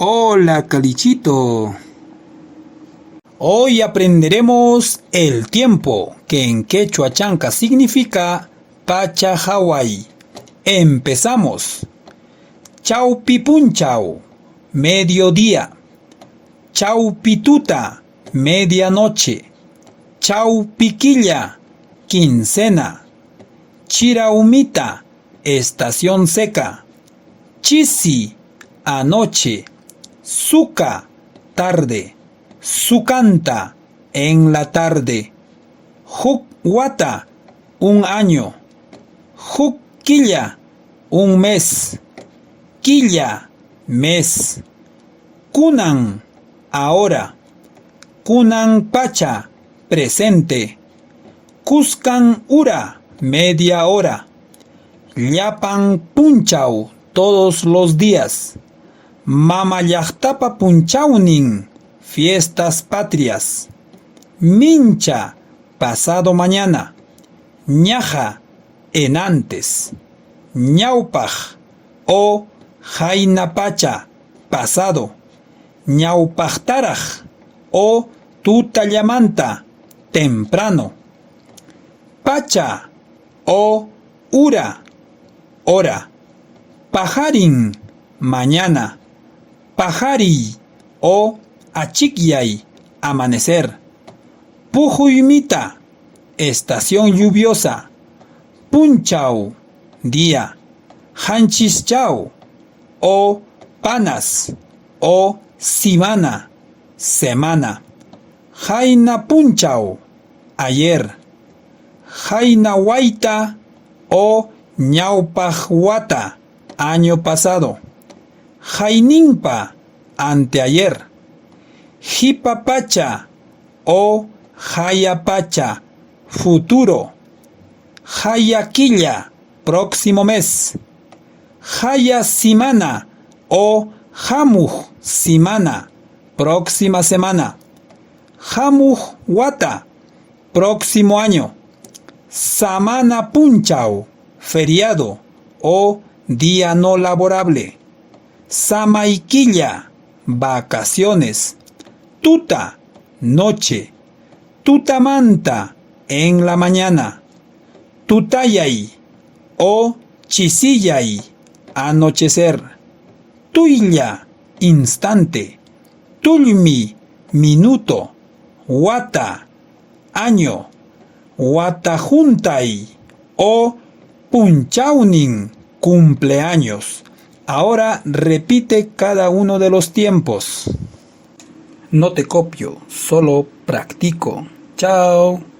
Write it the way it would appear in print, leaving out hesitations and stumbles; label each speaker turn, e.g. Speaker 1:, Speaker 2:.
Speaker 1: Hola, Calichito. Hoy aprenderemos el tiempo, que en quechua chanca significa Pacha Hawai. Empezamos. Chaupipunchau, mediodía. Chaupituta, medianoche. Chaupiquilla, quincena. Chiraumita, estación seca. Chisi, anoche. Suca, tarde. Sucanta, en la tarde. Jukwata, un año. Jukquilla, un mes. Quilla, mes. Kunan, ahora. Kunan pacha, presente. Cuscan ura, media hora. Llapan punchau, todos los días. Mamayaqtapa punchaunin, fiestas patrias. Mincha, pasado mañana. Ñaja, en antes. Ñaupaj, o jainapacha, pasado. Ñaupajtaraj, o tutallamanta, temprano. Pacha, o ura, hora. Pajarin, mañana. Pajari, o achikyay, amanecer. Pujuymita, estación lluviosa. Punchau, día. Hanchischau, o panas, o simana, semana. Jaina punchau, ayer. Jaina waita, o ñaupajwata, año pasado. Jaininpa, anteayer. Jipapacha, o jayapacha, futuro. Jayaquilla, próximo mes. Jaya simana, o jamuj, simana, próxima semana. Jamuj wata, próximo año. Samana punchau, feriado, o día no laborable. Samaiquilla, vacaciones. Tuta, noche. Tutamanta, en la mañana. Tutayay, o chisillay, anochecer. Tuilla, instante. Tulmi, minuto. Wata, año. Watajuntay, o punchaunin, cumpleaños. Ahora repite cada uno de los tiempos. No te copio, solo practico. Chao.